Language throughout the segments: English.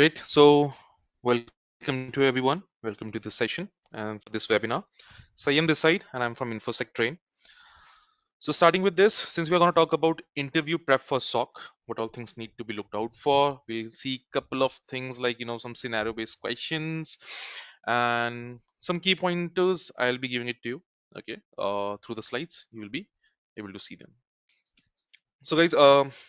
Great. So, welcome to everyone. Welcome to this session and for this webinar. Sayam this side, and I'm from InfosecTrain. So, starting with this, since we are going to talk about interview prep for SOC, what all things need to be looked out for, we'll see a couple of things like some scenario-based questions and some key pointers. I'll be giving it to you. Okay, through the slides, you will be able to see them. So guys,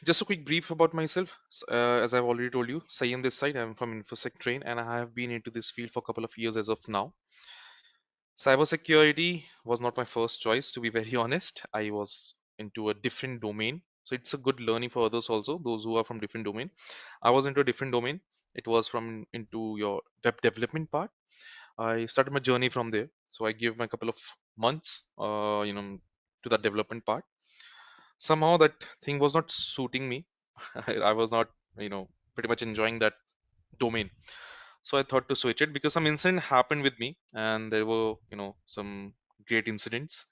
just a quick brief about myself. As I've already told you, Sayam this side, I'm from InfosecTrain and I have been into this field for a couple of years as of now. Cybersecurity was not my first choice, to be very honest. I was into a different domain. So it's a good learning for others also, those who are from different domain. I was into a different domain. It was from into your web development part. I started my journey from there. So I gave my couple of months, to that development part. Somehow that thing was not suiting me. I was not, pretty much enjoying that domain. So I thought to switch it because some incident happened with me and there were, some great incidents.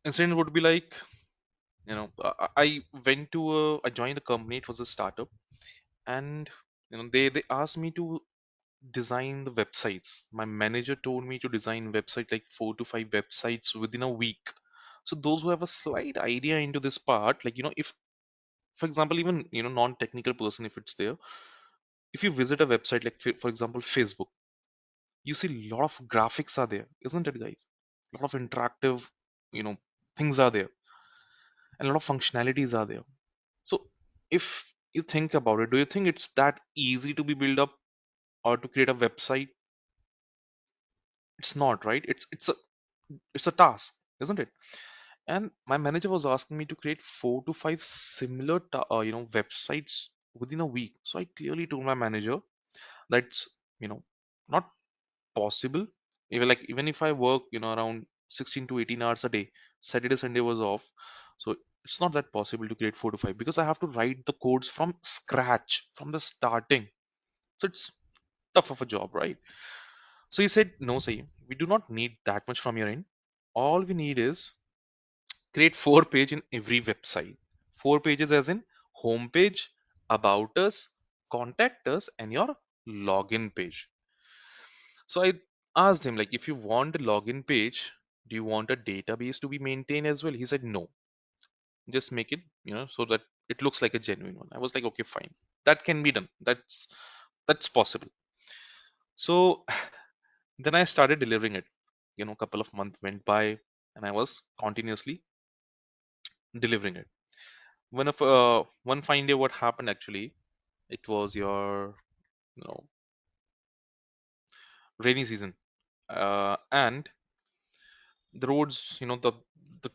Incident would be like, I went to I joined a company, it was a startup, and they asked me to design the websites. My manager told me to design website like 4 to 5 websites within a week. So those who have a slight idea into this part, like if for example, even non-technical person, if it's there, if you visit a website like for example Facebook, you see a lot of graphics are there, isn't it, guys? A lot of interactive you know things are there and a lot of functionalities are there. So if you think about it, do you think it's that easy to be built up or to create a website? It's not, right? It's a task, isn't it? And my manager was asking me to create 4 to 5 similar websites within a week. So I clearly told my manager that's not possible. Even if I work around 16 to 18 hours a day, Saturday Sunday was off, so it's not that possible to create 4 to 5 because I have to write the codes from scratch from the starting. So it's tough of a job, right? So he said, no, say we do not need that much from your end. All we need is create 4 page in every website. 4 pages as in home page, about us, contact us, and your login page. So I asked him, like, if you want a login page, do you want a database to be maintained as well? He said, no, just make it, so that it looks like a genuine one. I was like, okay, fine. That can be done. That's possible. So then I started delivering it. A couple of months went by and I was continuously delivering it. One fine day, what happened actually, it was your, you know, rainy season. And the roads, the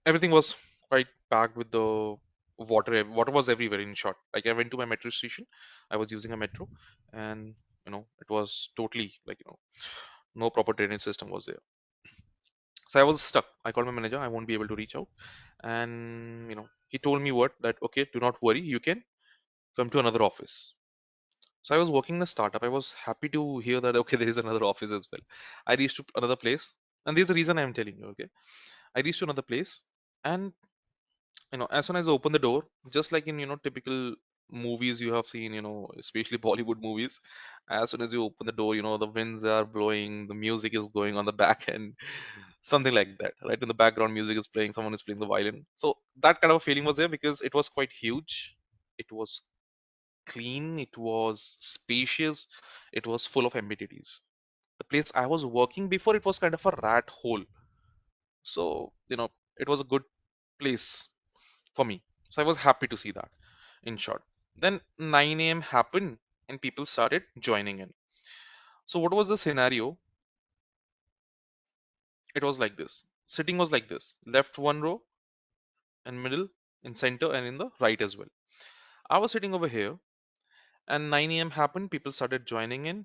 everything was quite packed with the water. Water was everywhere, in short. Like, I went to my metro station, I was using a metro, and it was totally like, no proper drainage system was there. So I was stuck. I called my manager, I won't be able to reach out. And he told me what, that okay, do not worry, you can come to another office. So I was working in a startup. I was happy to hear that okay, there is another office as well. I reached to another place, and there's a reason I'm telling you. Okay, I reached to another place, and as soon as I open the door, just like in typical movies you have seen, especially Bollywood movies, as soon as you open the door, the winds are blowing, the music is going on the back end, something like that, right? In the background, music is playing, someone is playing the violin. So that kind of a feeling was there because it was quite huge. It was clean, it was spacious, it was full of amenities. The place I was working before, it was kind of a rat hole. So, it was a good place for me. So I was happy to see that, in short. Then 9 a.m. happened and people started joining in. So what was the scenario? It was like this. Sitting was like this. Left one row, and middle, in center, and in the right as well. I was sitting over here, and 9 a.m. happened. People started joining in.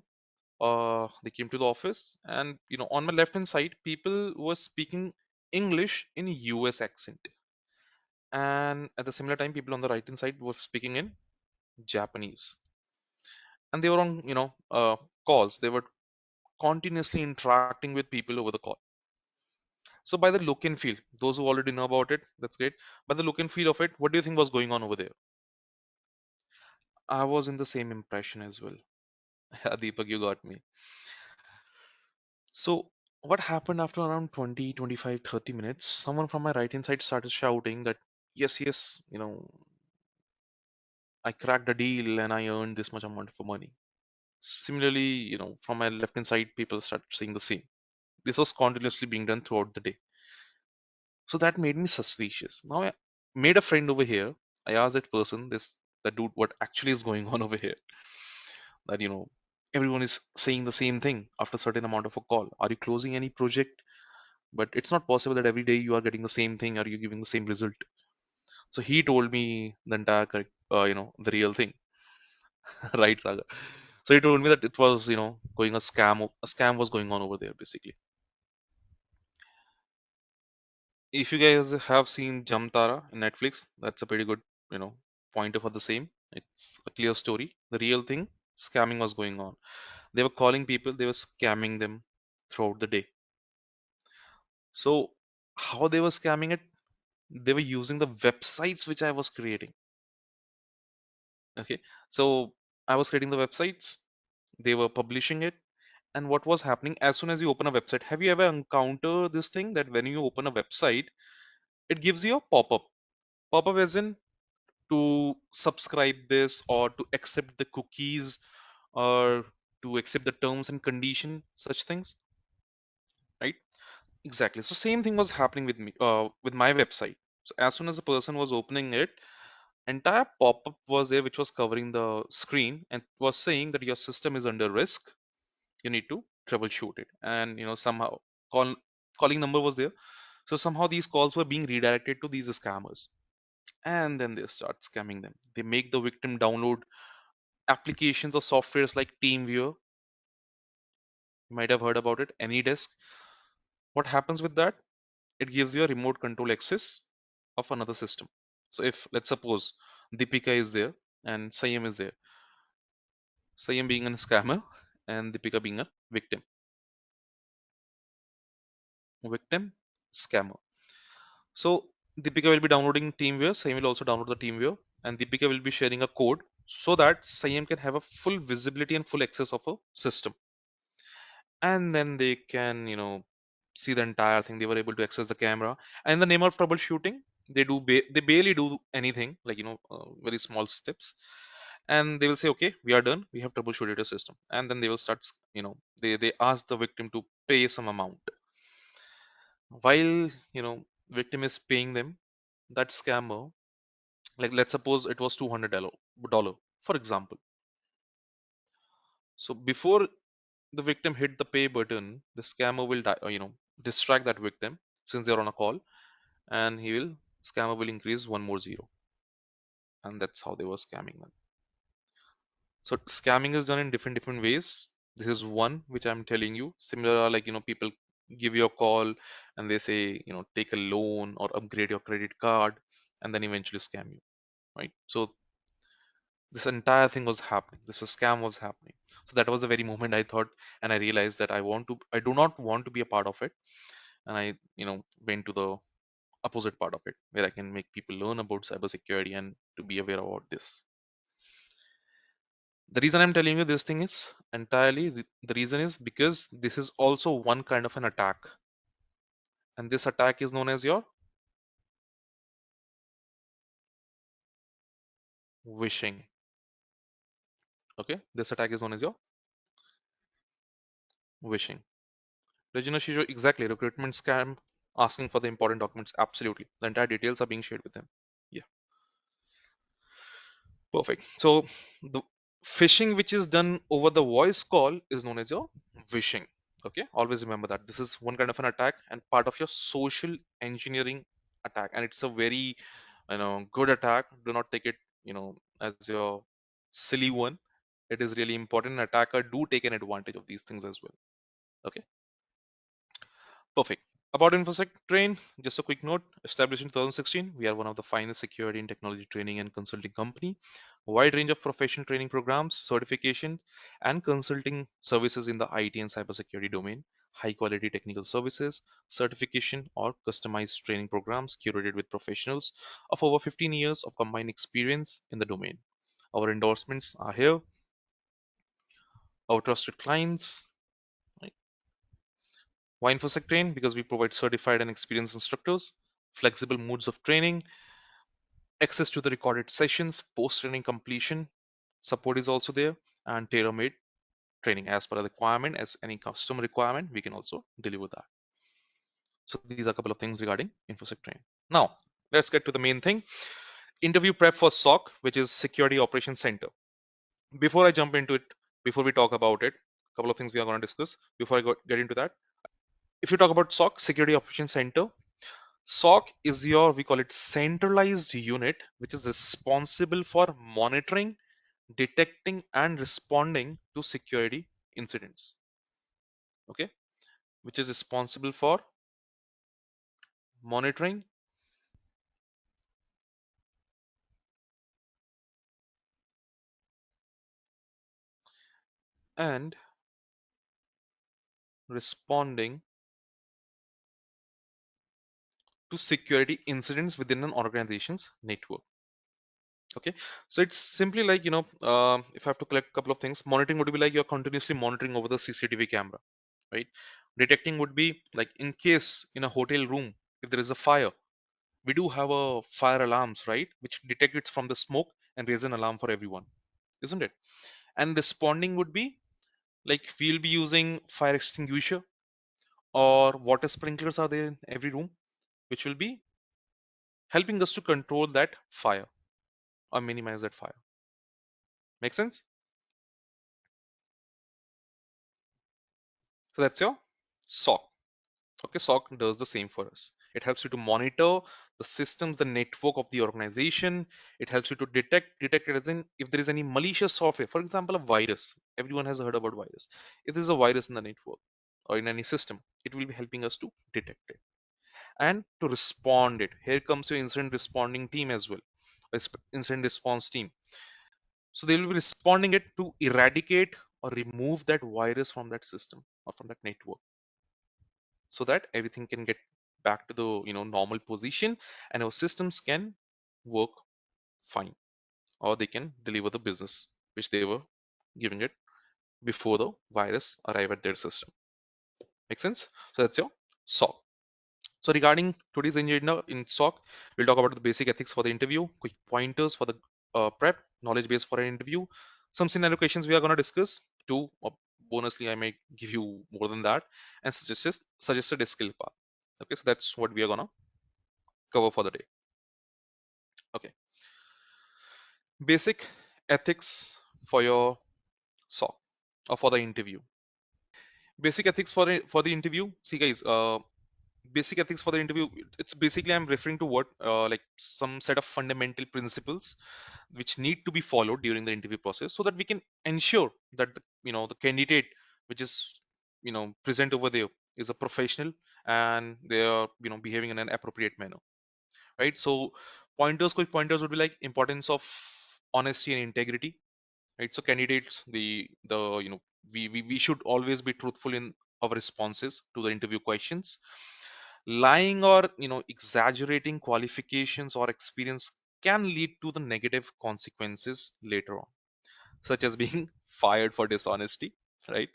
They came to the office, and on my left hand side, people were speaking English in US accent. And at the similar time, people on the right hand side were speaking in Japanese. And they were on calls. They were continuously interacting with people over the call. So by the look and feel, those who already know about it, that's great. By the look and feel of it, what do you think was going on over there? I was in the same impression as well. Deepak, you got me. So what happened after around 20, 25, 30 minutes? Someone from my right hand side started shouting that, yes, yes, I cracked a deal and I earned this much amount of money. Similarly, from my left hand side, people start saying the same. This was continuously being done throughout the day. So that made me suspicious. Now I made a friend over here. I asked that dude, what actually is going on over here? That, everyone is saying the same thing after a certain amount of a call. Are you closing any project? But it's not possible that every day you are getting the same thing or you're giving the same result. So he told me the entire correct, the real thing, right, Saga? So he told me that it was, going a scam was going on over there basically. If you guys have seen Jamtara in Netflix, that's a pretty good, pointer for the same. It's a clear story. The real thing, scamming was going on. They were calling people, they were scamming them throughout the day. So how they were scamming it? They were using the websites which I was creating. Okay, so I was creating the websites, they were publishing it, and what was happening as soon as you open a website, have you ever encountered this thing that when you open a website, it gives you a pop-up? Pop-up as in to subscribe this or to accept the cookies or to accept the terms and condition, such things, right? Exactly. So same thing was happening with me, with my website. So as soon as the person was opening it, entire pop-up was there which was covering the screen and was saying that your system is under risk. You need to troubleshoot it, and somehow call calling number was there. So somehow these calls were being redirected to these scammers, and then they start scamming them. They make the victim download applications or softwares like TeamViewer. You might have heard about it, AnyDesk. What happens with that? It gives you a remote control access of another system. So if let's suppose Deepika is there and Sayam is there, Sayam being a scammer and Deepika being a victim scammer. So Deepika will be downloading TeamViewer, Sayam will also download the TeamViewer, and Deepika will be sharing a code so that Sayam can have a full visibility and full access of a system, and then they can see the entire thing. They were able to access the camera, and in the name of troubleshooting, they barely do anything, like very small steps, and they will say, okay, we are done, we have troubleshooted your system, and then they will start they ask the victim to pay some amount. While victim is paying them, that scammer, like let's suppose it was $200 for example. So before the victim hit the pay button, the scammer will distract that victim since they're on a call, and scammer will increase one more zero, and that's how they were scamming them. So scamming is done in different ways. This is one which I'm telling you. Similar are like people give you a call and they say take a loan or upgrade your credit card, and then eventually scam you, right? So this entire thing was happening. This scam was happening. So that was the very moment I thought, and I realized that I do not want to be a part of it, and I went to the opposite part of it where I can make people learn about cybersecurity and to be aware about this. The reason I'm telling you this thing is entirely the reason is because this is also one kind of an attack, and this attack is known as your wishing. Okay, this attack is known as your wishing. Regina Shishio, exactly, recruitment scam, asking for the important documents. Absolutely, the entire details are being shared with them. Yeah, perfect. So the phishing which is done over the voice call is known as your wishing. Okay, always remember that this is one kind of an attack and part of your social engineering attack, and it's a very good attack. Do not take it as your silly one. It is really important. Attacker do take an advantage of these things as well. Okay, perfect. About InfosecTrain, just a quick note. Established in 2016, we are one of the finest security and technology training and consulting company. A wide range of professional training programs, certification, and consulting services in the IT and cybersecurity domain. High quality technical services, certification, or customized training programs curated with professionals of over 15 years of combined experience in the domain. Our endorsements are here, our trusted clients. Right? Why InfosecTrain? Because we provide certified and experienced instructors, flexible modes of training, access to the recorded sessions, post-training completion support is also there, and tailor-made training as per the requirement, as any customer requirement, we can also deliver that. So these are a couple of things regarding InfosecTrain. Now, let's get to the main thing. Interview prep for SOC, which is Security Operations Center. Before I jump into it, before we talk about it, a couple of things we are going to discuss before get into that. If you talk about SOC, Security Operations Center, SOC is your, we call it centralized unit, which is responsible for monitoring, detecting, and responding to security incidents. Okay, which is responsible for monitoring and responding to security incidents within an organization's network. Okay, so it's simply like, if I have to collect a couple of things, monitoring would be like you're continuously monitoring over the CCTV camera, right? Detecting would be like in case in a hotel room, if there is a fire, we do have a fire alarms, right, which detect it from the smoke and raise an alarm for everyone, isn't it? And responding would be like we'll be using fire extinguisher or water sprinklers are there in every room, which will be helping us to control that fire or minimize that fire. Make sense? So that's your SOC. Okay, SOC does the same for us. It helps you to monitor the systems, the network of the organization. It helps you to detect it as in if there is any malicious software, for example, a virus. Everyone has heard about virus. If there is a virus in the network or in any system, it will be helping us to detect it and to respond it. Here comes your incident responding team as well, incident response team. So they will be responding it to eradicate or remove that virus from that system or from that network, so that everything can get back to the normal position and our systems can work fine, or they can deliver the business which they were giving it before the virus arrived at their system. Make sense? So that's your SOC. So regarding today's agenda in SOC, we'll talk about the basic ethics for the interview, quick pointers for the prep, knowledge base for an interview, some scenario questions we are going to discuss. Two, or bonusly, I may give you more than that, and suggested skill path. Okay, so that's what we are going to cover for the day. Okay, basic ethics for your SOC or for the interview. Basic ethics for the interview. See, guys, basic ethics for the interview, it's basically I'm referring to what like some set of fundamental principles which need to be followed during the interview process, so that we can ensure that the candidate which is present over there is a professional and they are behaving in an appropriate manner, right? So quick pointers would be like importance of honesty and integrity, right? So candidates, the we should always be truthful in our responses to the interview questions. Lying or exaggerating qualifications or experience can lead to the negative consequences later on, such as being fired for dishonesty, right?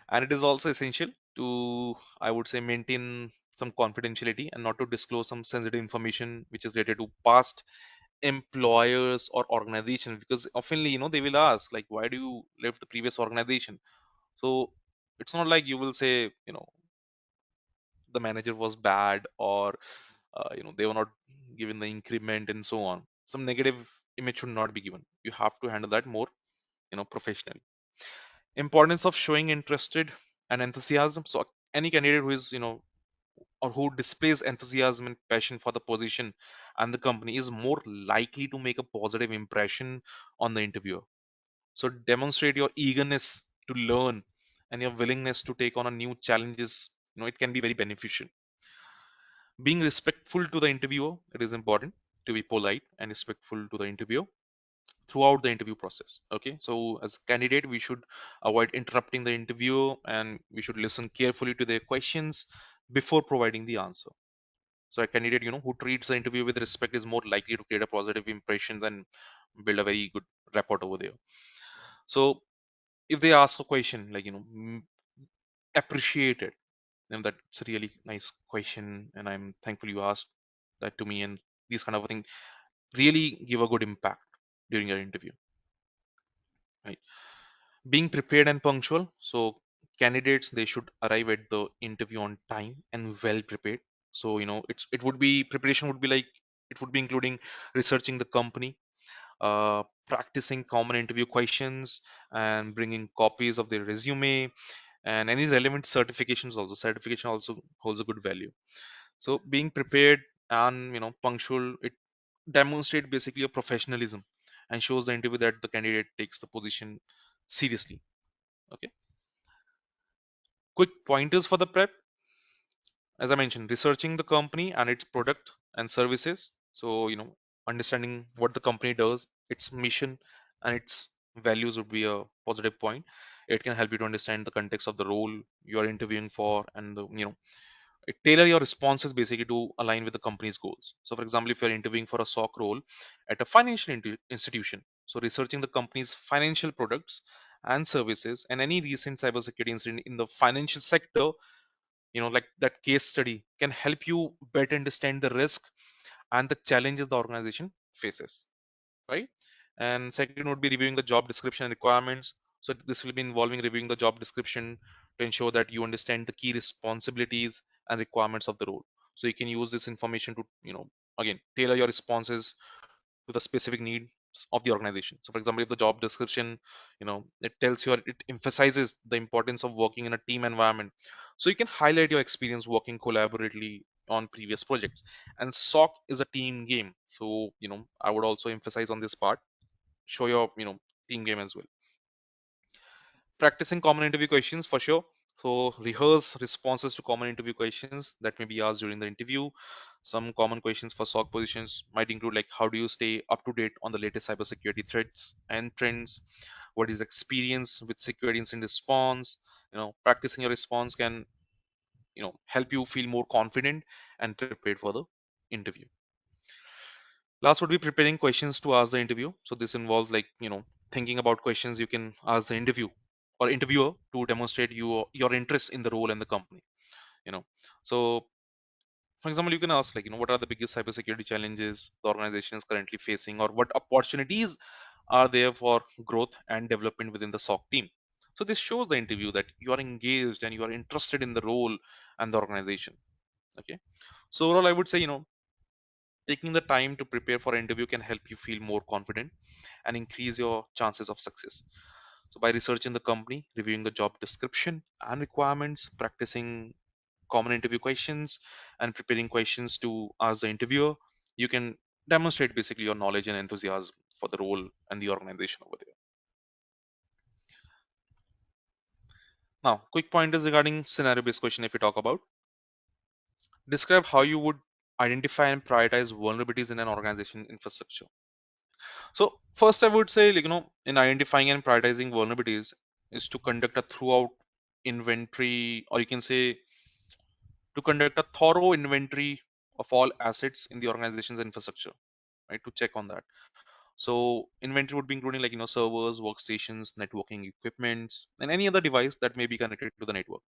And it is also essential to, I would say, maintain some confidentiality and not to disclose some sensitive information which is related to past employers or organizations, because oftenly they will ask like, why do you left the previous organization? So it's not like you will say the manager was bad, or they were not given the increment and so on. Some negative image should not be given. You have to handle that more professionally. Importance of showing interested and enthusiasm. So any candidate who is or who displays enthusiasm and passion for the position and the company is more likely to make a positive impression on the interviewer. So demonstrate your eagerness to learn and your willingness to take on a new challenges. It can be very beneficial. Being respectful to the interviewer, it is important to be polite and respectful to the interviewer throughout the interview process. Okay, so as a candidate, we should avoid interrupting the interviewer and we should listen carefully to their questions before providing the answer. So a candidate who treats the interview with respect is more likely to create a positive impression than build a very good rapport over there. So if they ask a question like, appreciate it, that's a really nice question, and I'm thankful you asked that to me, and these kind of thing really give a good impact during your interview, right? Being prepared and punctual. So candidates, they should arrive at the interview on time and well prepared. So it would be preparation would be like, it would be including researching the company, practicing common interview questions, and bringing copies of their resume and any relevant certifications. Also, certification also holds a good value. So being prepared and punctual, it demonstrate basically a professionalism and shows the interview that the candidate takes the position seriously. Okay. Quick pointers for the prep. As I mentioned, researching the company and its product and services. So understanding what the company does, its mission and its values would be a positive point. It can help you to understand the context of the role you are interviewing for, and tailor your responses basically to align with the company's goals. So for example, if you're interviewing for a SOC role at a financial institution, so researching the company's financial products and services and any recent cybersecurity incident in the financial sector, like that case study can help you better understand the risk and the challenges the organization faces, right? And second would be reviewing the job description and requirements. So this will be involving reviewing the job description to ensure that you understand the key responsibilities and requirements of the role. So you can use this information to, again, tailor your responses to the specific needs of the organization. So for example, if the job description, it tells you, it emphasizes the importance of working in a team environment, so you can highlight your experience working collaboratively on previous projects. And SOC is a team game, so I would also emphasize on this part. Show your team game as well. Practicing common interview questions for sure. So rehearse responses to common interview questions that may be asked during the interview. Some common questions for SOC positions might include like, how do you stay up to date on the latest cybersecurity threats and trends? What is experience with security incident response? Practicing your response can help you feel more confident and prepared for the interview. Last would be preparing questions to ask the interview. So this involves like, thinking about questions you can ask the interview or interviewer to demonstrate your interest in the role and the company. You know, so for example, you can ask like, what are the biggest cybersecurity challenges the organization is currently facing, or what opportunities are there for growth and development within the SOC team. So this shows the interview that you are engaged and you are interested in the role and the organization. Okay. So overall, I would say, taking the time to prepare for an interview can help you feel more confident and increase your chances of success. So, by researching the company, reviewing the job description and requirements, practicing common interview questions, and preparing questions to ask the interviewer, you can demonstrate basically your knowledge and enthusiasm for the role and the organization over there. Now, quick pointers regarding scenario based question. If we talk about, describe how you would identify and prioritize vulnerabilities in an organization infrastructure. So first, I would say, like, in identifying and prioritizing vulnerabilities is to conduct a throughout inventory, or you can say to conduct a thorough inventory of all assets in the organization's infrastructure, right? To check on that. So inventory would be including like, servers, workstations, networking equipments, and any other device that may be connected to the network.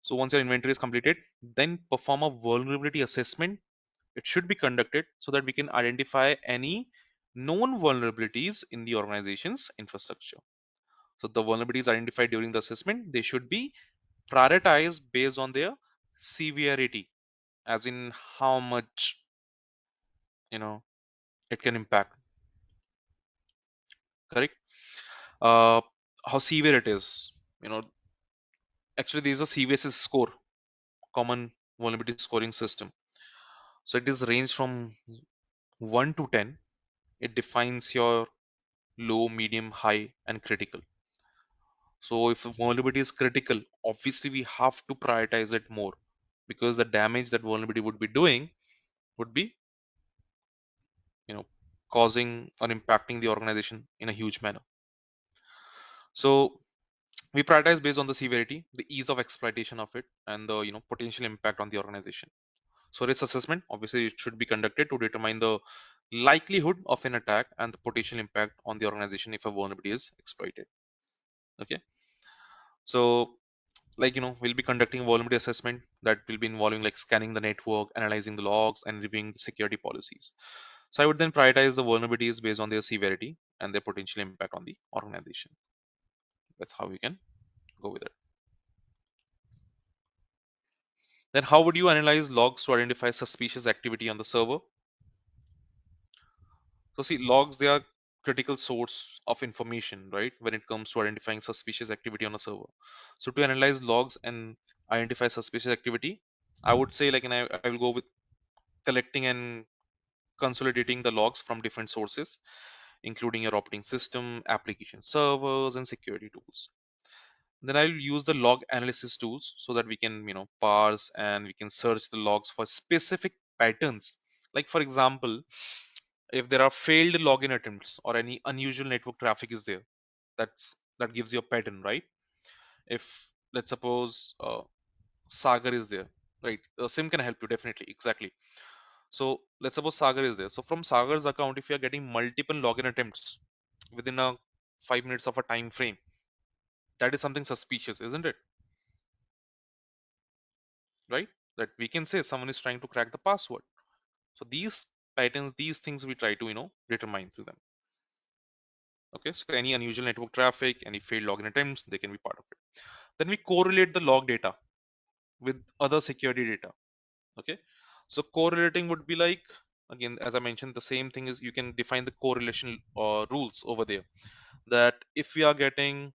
So once your inventory is completed, then perform a vulnerability assessment. It should be conducted so that we can identify any known vulnerabilities in the organization's infrastructure. So the vulnerabilities identified during the assessment, they should be prioritized based on their severity, as in how much you know it can impact. Correct? Uh, how severe it is. You know, Actually, there is a CVSS score, common vulnerability scoring system. So it is ranged from 1 to 10. It defines your low, medium, high, and critical. So if vulnerability is critical, obviously we have to prioritize it more, because the damage that vulnerability would be doing would be, you know, causing or impacting the organization in a huge manner. So we prioritize based on the severity, the ease of exploitation of it, and the potential impact on the organization. So risk assessment, obviously, it should be conducted to determine the likelihood of an attack, and the potential impact on the organization if a vulnerability is exploited. Okay, so we'll be conducting a vulnerability assessment that will be involving like scanning the network, analyzing the logs, and reviewing the security policies. So I would then prioritize the vulnerabilities based on their severity and their potential impact on the organization. That's how we can go with it. Then how would you analyze logs to identify suspicious activity on the server? So see, logs, they are critical source of information, right? When it comes to identifying suspicious activity on a server. So to analyze logs and identify suspicious activity, I would say I will go with collecting and consolidating the logs from different sources, including your operating system, application servers, and security tools. Then I'll use the log analysis tools so that we can, parse and we can search the logs for specific patterns. Like for example, if there are failed login attempts or any unusual network traffic is there, that gives you a pattern, right? If let's suppose Sagar is there, right? Sim can help you definitely, exactly. So let's suppose Sagar is there. So from Sagar's account, if you are getting multiple login attempts within a 5 minutes of a time frame, that is something suspicious, isn't it? Right? That we can say someone is trying to crack the password. So these patterns, these things we try to, determine through them. Okay, so any unusual network traffic, any failed login attempts, they can be part of it. Then we correlate the log data with other security data. Okay, so correlating would be like, again, as I mentioned, the same thing is you can define the correlation rules over there. That if we are getting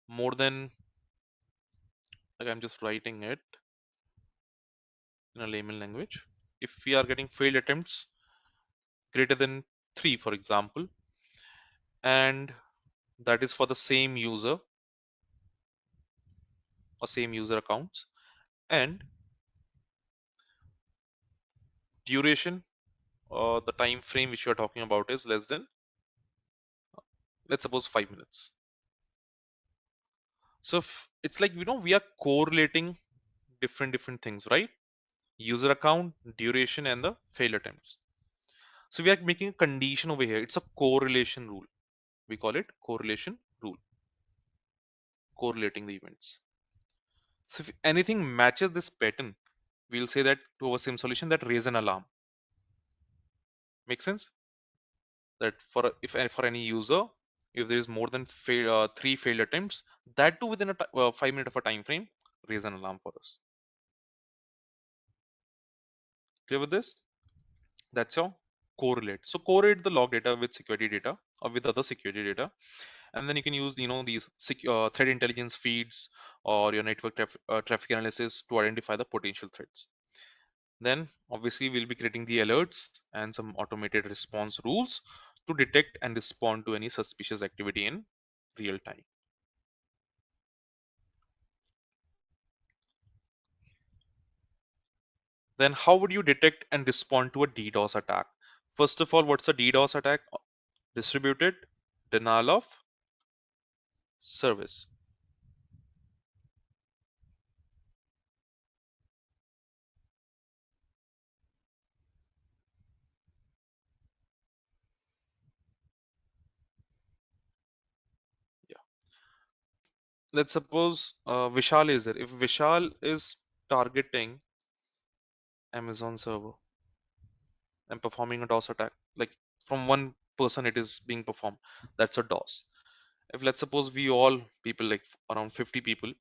more than, like I'm just writing it in a layman language, if we are getting failed attempts greater than 3, for example, and that is for the same user or same user accounts, and duration or the time frame which you are talking about is less than, let's suppose, 5 minutes. So it's like, we are correlating different things, right? User account, duration, and the failed attempts. So we are making a condition over here. It's a correlation rule. We call it correlation rule, correlating the events. So if anything matches this pattern, we'll say that to our SIM solution that raise an alarm. Make sense? That for any user, if there is more than 3 failed attempts, that too within a 5 minute of a time frame, raise an alarm for us. Clear with this? That's your correlate. So correlate the log data with security data or with other security data, and then you can use these threat intelligence feeds or your network traffic analysis to identify the potential threats. Then obviously we'll be creating the alerts and some automated response rules to detect and respond to any suspicious activity in real time. Then how would you detect and respond to a DDoS attack? First of all, what's a DDoS attack? Distributed denial of service. Yeah. Let's suppose Vishal is there. If Vishal is targeting Amazon server and performing a DOS attack, like from one person it is being performed, that's a DOS. If let's suppose we all people, like around 50 people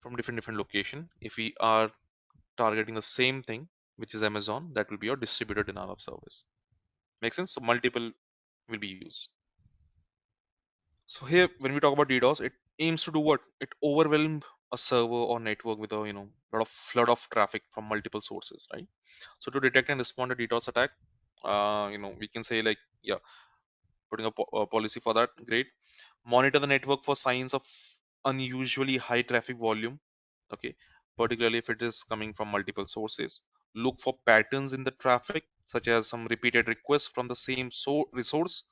from different location, if we are targeting the same thing, which is Amazon, that will be your distributed denial of service. Make sense? So multiple will be used. So here, when we talk about DDoS, it aims to do what? It overwhelm a server or network with a lot of flood of traffic from multiple sources, right? So to detect and respond to DDoS attack, we can say like, yeah, putting a policy for that. Great. Monitor the network for signs of unusually high traffic volume. Okay, particularly if it is coming from multiple sources. Look for patterns in the traffic, such as some repeated requests from the same resource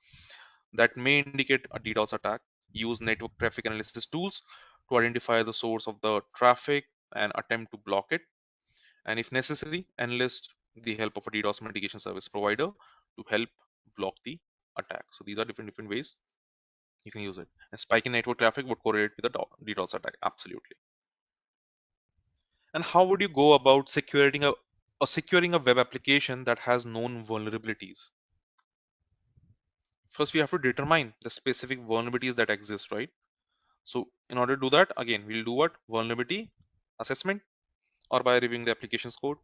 that may indicate a DDoS attack. Use network traffic analysis tools to identify the source of the traffic and attempt to block it. And if necessary, analyst the help of a DDoS mitigation service provider to help block the attack. So these are different ways you can use it. A spike in network traffic would correlate with a DDoS attack, absolutely. And how would you go about securing a web application that has known vulnerabilities? First, we have to determine the specific vulnerabilities that exist, right? So in order to do that, again, we'll do what? Vulnerability assessment, or by reviewing the application's code.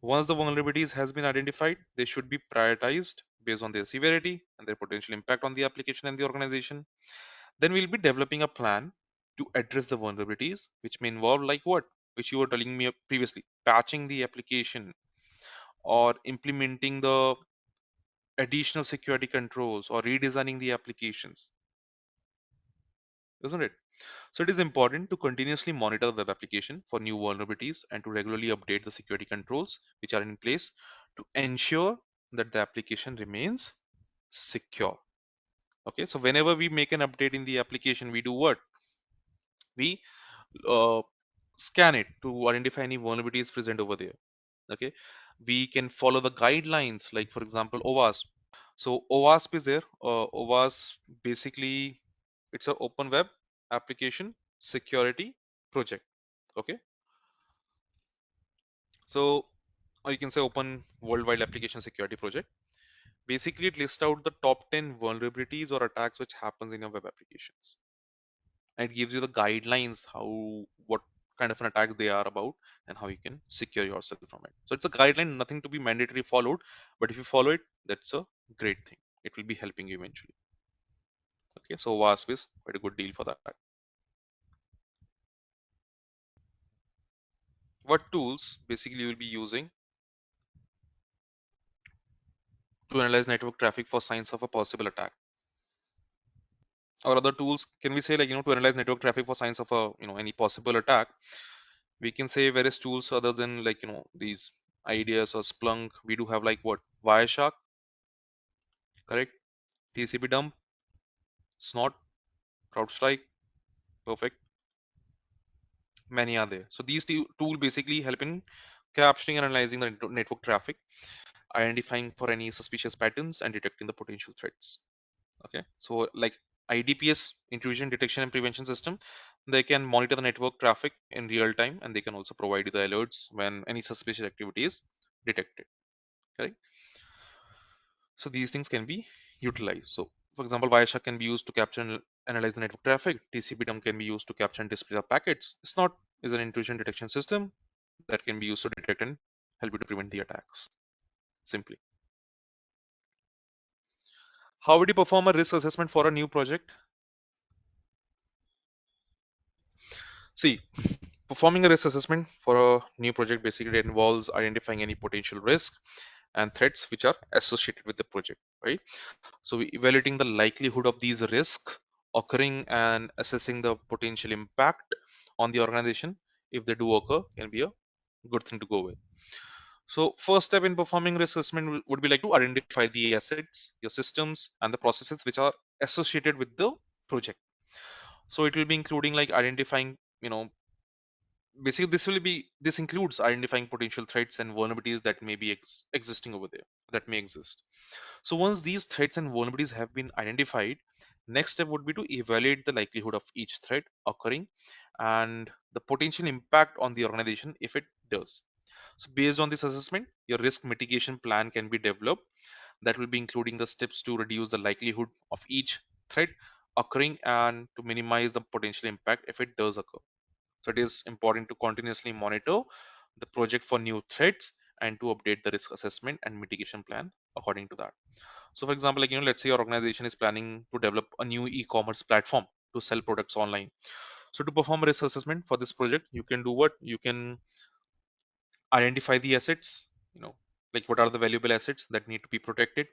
Once the vulnerabilities has been identified, they should be prioritized based on their severity and their potential impact on the application and the organization. Then we'll be developing a plan to address the vulnerabilities, which may involve like what? Which you were telling me previously, patching the application or implementing the additional security controls or redesigning the applications, isn't it? So it is important to continuously monitor the web application for new vulnerabilities and to regularly update the security controls which are in place to ensure that the application remains secure. Okay, so whenever we make an update in the application, we do what? We uh, scan it to identify any vulnerabilities present over there. Okay, we can follow the guidelines, like for example OWASP. So OWASP is there. OWASP basically, it's an open web application security project. Okay, so or you can say open worldwide application security project. Basically it lists out the top 10 vulnerabilities or attacks which happens in your web applications, and it gives you the guidelines how, what kind of an attacks they are about, and how you can secure yourself from it. So it's a guideline, nothing to be mandatory followed, but if you follow it, that's a great thing. It will be helping you eventually. Okay, so WASP is quite a good deal for that. What tools basically you will be using to analyze network traffic for signs of a possible attack? Or other tools, can we say, like, to analyze network traffic for signs of a, any possible attack, we can say various tools other than, like, these ideas or Splunk. We do have like what? Wireshark, correct? TCP dump, Snort, CrowdStrike, perfect. Many are there. So these tool basically help in capturing and analyzing the network traffic, identifying for any suspicious patterns, and detecting the potential threats. Okay, so like IDPS, intrusion detection and prevention system, they can monitor the network traffic in real time, and they can also provide you the alerts when any suspicious activity is detected. Correct. So these things can be utilized. So for example, Wireshark can be used to capture and analyze the network traffic. TCP dump can be used to capture and display the packets. Snort is an intrusion detection system that can be used to detect and help you to prevent the attacks. Simply, how would you perform a risk assessment for a new project? See, performing a risk assessment for a new project basically involves identifying any potential risk and threats which are associated with the project, right? So evaluating the likelihood of these risks occurring and assessing the potential impact on the organization if they do occur can be a good thing to go with. So first step in performing risk assessment would be like to identify the assets, your systems, and the processes which are associated with the project. So it will be including like identifying, basically this includes identifying potential threats and vulnerabilities that may be existing over there, that may exist. So once these threats and vulnerabilities have been identified, next step would be to evaluate the likelihood of each threat occurring and the potential impact on the organization if it does. So based on this assessment, your risk mitigation plan can be developed, that will be including the steps to reduce the likelihood of each threat occurring and to minimize the potential impact if it does occur. So it is important to continuously monitor the project for new threats and to update the risk assessment and mitigation plan according to that. So for example, like, let's say your organization is planning to develop a new e-commerce platform to sell products online. So to perform a risk assessment for this project, you can do what? You can identify the assets, like what are the valuable assets that need to be protected.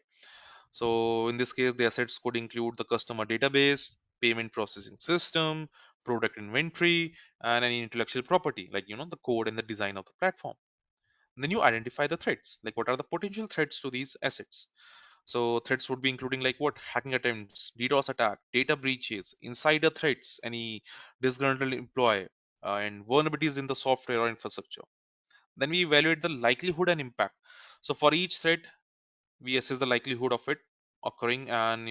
So in this case, the assets could include the customer database, payment processing system, product inventory, and any intellectual property, like, the code and the design of the platform. And then you identify the threats, like what are the potential threats to these assets. So threats would be including like what? Hacking attempts, DDoS attack, data breaches, insider threats, any disgruntled employee, and vulnerabilities in the software or infrastructure. Then we evaluate the likelihood and impact. So for each threat, we assess the likelihood of it occurring, and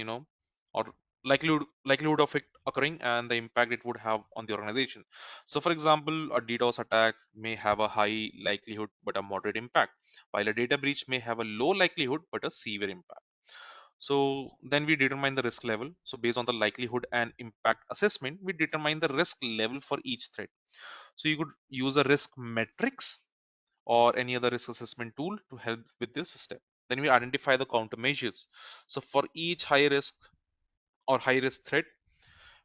or likelihood of it occurring and the impact it would have on the organization. So for example, a DDoS attack may have a high likelihood but a moderate impact, while a data breach may have a low likelihood but a severe impact. So then we determine the risk level. So based on the likelihood and impact assessment, we determine the risk level for each threat. So you could use a risk matrix or any other risk assessment tool to help with this step. Then we identify the countermeasures. So for each high risk or high risk threat,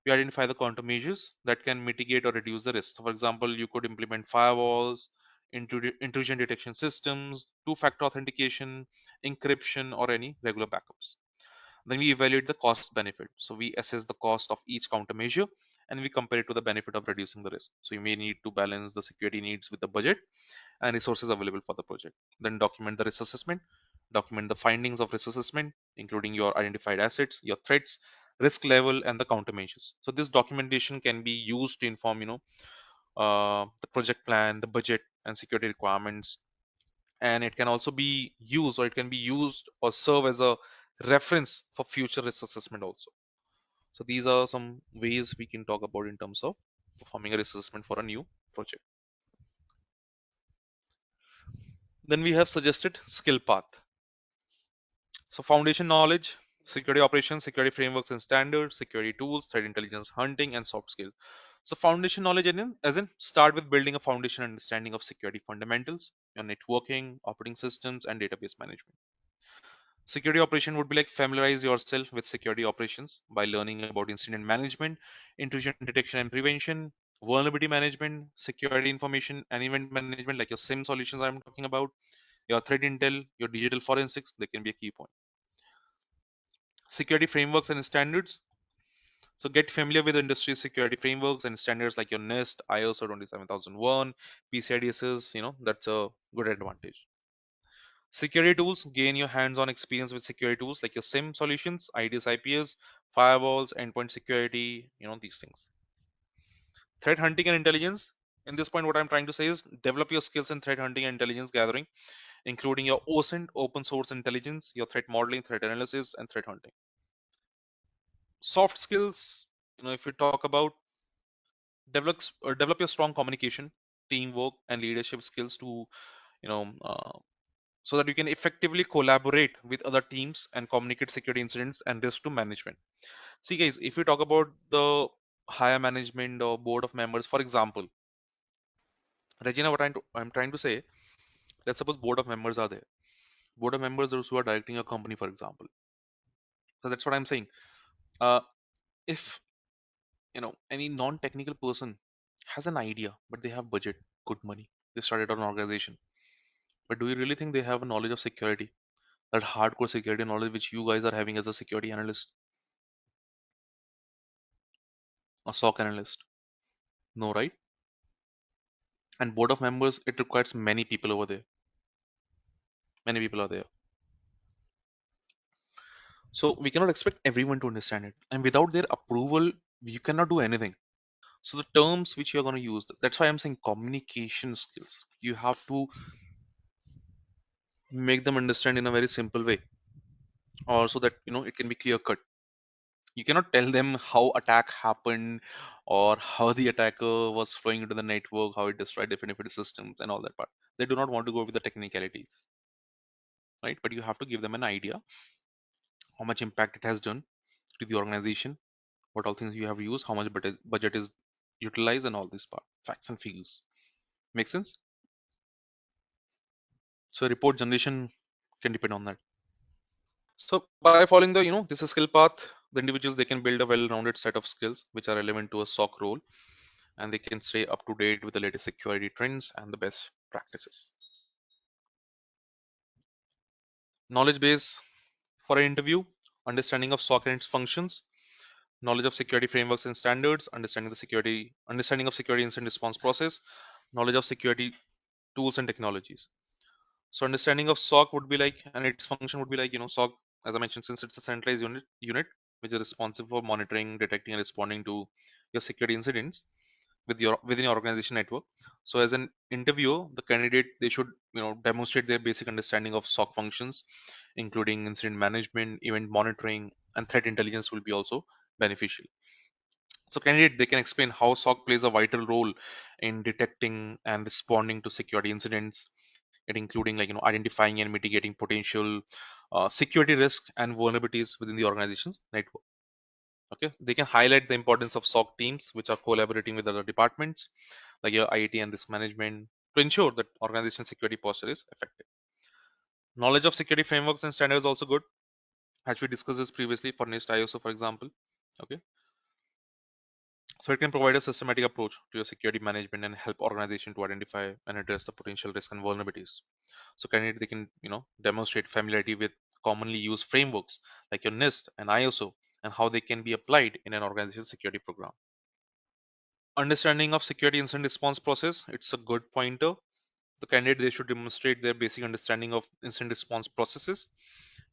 we identify the countermeasures that can mitigate or reduce the risk. So for example, you could implement firewalls, intrusion detection systems, two-factor authentication, encryption, or any regular backups. Then we evaluate the cost benefit. So we assess the cost of each countermeasure and we compare it to the benefit of reducing the risk. So you may need to balance the security needs with the budget and resources available for the project. Then document the risk assessment, document the findings of risk assessment, including your identified assets, your threats, risk level, and the countermeasures. So this documentation can be used to inform, the project plan, the budget, and security requirements. And it can also be used, or it can be used or serve as a reference for future risk assessment also. So these are some ways we can talk about in terms of performing a risk assessment for a new project. Then we have suggested skill path. So foundation knowledge, security operations, security frameworks and standards, security tools, threat intelligence hunting, and soft skills. So foundation knowledge as in start with building a foundation understanding of security fundamentals, your networking, operating systems, and database management. Security operation would be like familiarize yourself with security operations by learning about incident management, intrusion detection and prevention, vulnerability management, security information and event management, like your SIM solutions I'm talking about, your threat intel, your digital forensics, they can be a key point. Security frameworks and standards. So get familiar with industry security frameworks and standards like your NIST, ISO 27001, PCI DSS, that's a good advantage. Security tools, gain your hands-on experience with security tools like your SIM solutions, IDS, IPS, firewalls, endpoint security, these things. Threat hunting and intelligence. In this point, what I'm trying to say is develop your skills in threat hunting and intelligence gathering, including your OSINT, open source intelligence, your threat modeling, threat analysis, and threat hunting. Soft skills, if you talk about develop your strong communication, teamwork, and leadership skills to, you know, so that you can effectively collaborate with other teams and communicate security incidents and risk to management. See, guys, if we talk about the higher management or board of members, for example, Regina, what I'm trying to say, let's suppose board of members are there. Board of members, those who are directing a company, for example. So that's what I'm saying. Uh, if any non-technical person has an idea, but they have budget, good money, they started an organization. But do you really think they have a knowledge of security? That hardcore security knowledge which you guys are having as a security analyst, a SOC analyst? No, right? And board of members, it requires many people over there. Many people are there. So we cannot expect everyone to understand it. And without their approval, you cannot do anything. So the terms which you're going to use, that's why I'm saying communication skills. You have to make them understand in a very simple way, or so that it can be clear cut. You cannot tell them how attack happened or how the attacker was flowing into the network, how it destroyed different systems and all that part. They do not want to go with the technicalities, right? But you have to give them an idea how much impact it has done to the organization, what all things you have used, how much budget is utilized, and all this part, facts and figures. Make sense? So report generation can depend on that. So by following the this skill path, the individuals they can build a well-rounded set of skills which are relevant to a SOC role, and they can stay up to date with the latest security trends and the best practices. Knowledge base for an interview: understanding of SOC and its functions, knowledge of security frameworks and standards, understanding of security incident response process, knowledge of security tools and technologies. So understanding of SOC would be like, and its function would be like, SOC, as I mentioned, since it's a centralized unit which is responsible for monitoring, detecting, and responding to your security incidents. within your organization network. So as an interviewer, the candidate, they should demonstrate their basic understanding of SOC functions, including incident management, event monitoring, and threat intelligence will be also beneficial. So candidate, they can explain how SOC plays a vital role in detecting and responding to security incidents, it including identifying and mitigating potential security risk and vulnerabilities within the organization's network. Okay, they can highlight the importance of SOC teams which are collaborating with other departments like your IT and risk management to ensure that organization security posture is effective. Knowledge of security frameworks and standards is also good, as we discussed this previously for NIST ISO, for example. Okay, so it can provide a systematic approach to your security management and help organization to identify and address the potential risk and vulnerabilities. So candidate, they can demonstrate familiarity with commonly used frameworks like your NIST and ISO and how they can be applied in an organization security program. Understanding of security incident response process, it's a good pointer. The candidate, they should demonstrate their basic understanding of incident response processes,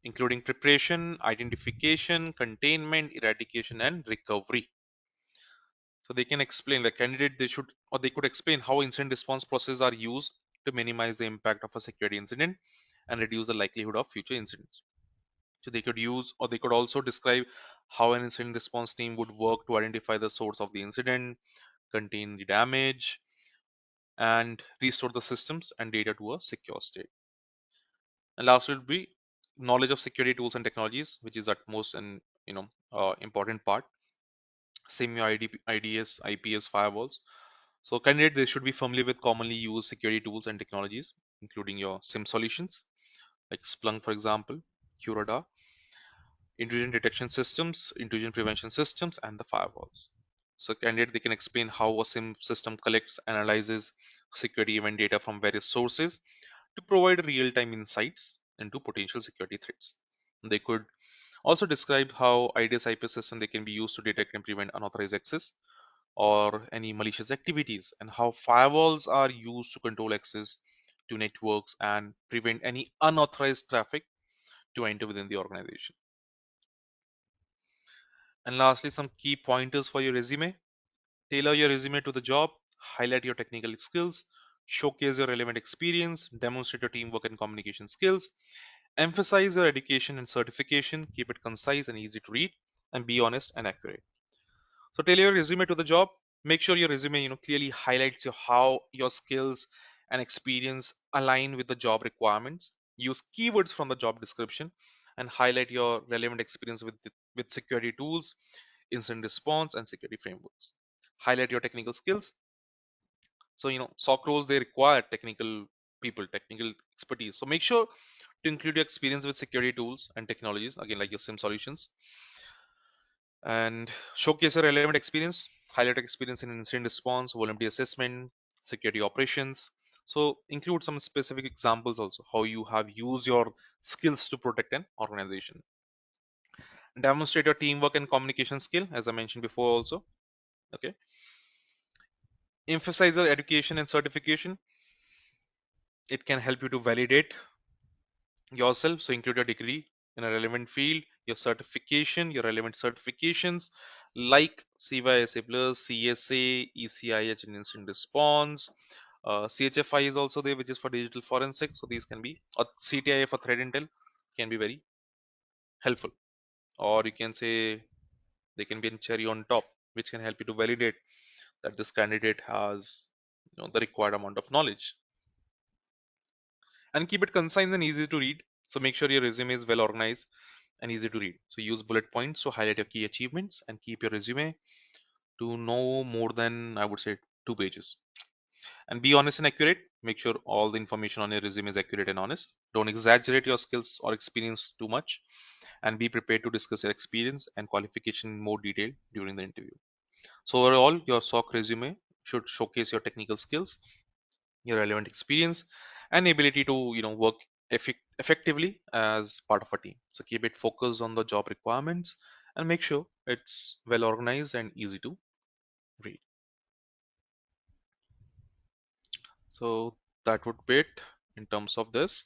including preparation, identification, containment, eradication, and recovery. So they can explain, the candidate, they should, or they could explain how incident response processes are used to minimize the impact of a security incident and reduce the likelihood of future incidents. So they could use, or they could also describe how an incident response team would work to identify the source of the incident, contain the damage, and restore the systems and data to a secure state. And last would be knowledge of security tools and technologies, which is at most an important part. Same your IDS, IPS firewalls. So candidate, they should be familiar with commonly used security tools and technologies, including your SIM solutions like Splunk, for example, Curada, intrusion detection systems, intrusion prevention systems, and the firewalls. So candidate, they can explain how a SIM system collects, analyzes security event data from various sources to provide real-time insights into potential security threats. They could also describe how IDS IP system they can be used to detect and prevent unauthorized access or any malicious activities, and how firewalls are used to control access to networks and prevent any unauthorized traffic to enter within the organization. And lastly, some key pointers for your resume. Tailor your resume to the job, highlight your technical skills, showcase your relevant experience, demonstrate your teamwork and communication skills, emphasize your education and certification, keep it concise and easy to read, and be honest and accurate. So tailor your resume to the job. Make sure your resume, clearly highlights how your skills and experience align with the job requirements. Use keywords from the job description and highlight your relevant experience with security tools, incident response, and security frameworks. Highlight your technical skills. So SOC roles, they require technical people, technical expertise. So make sure to include your experience with security tools and technologies, again like your SIM solutions, and showcase a relevant experience, highlight experience in incident response, vulnerability assessment, security operations. So include some specific examples also how you have used your skills to protect an organization. Demonstrate your teamwork and communication skill, as I mentioned before also. Okay. Emphasize your education and certification. It can help you to validate yourself. So include your degree in a relevant field, your certification, your relevant certifications like CYSA Plus, CSA, ECIH in incident response. CHFI is also there, which is for digital forensics. So these can be, or CTIA for threat intel can be very helpful. Or you can say they can be a cherry on top, which can help you to validate that this candidate has the required amount of knowledge. And keep it concise and easy to read. So make sure your resume is well organized and easy to read. So use bullet points to highlight your key achievements and keep your resume to no more than, I would say, 2 pages. And be honest and accurate. Make sure all the information on your resume is accurate and honest. Don't exaggerate your skills or experience too much, and be prepared to discuss your experience and qualification in more detail during the interview. So overall, your SOC resume should showcase your technical skills, your relevant experience, and ability to work effectively as part of a team. So keep it focused on the job requirements and make sure it's well organized and easy to read. So that would be it in terms of this.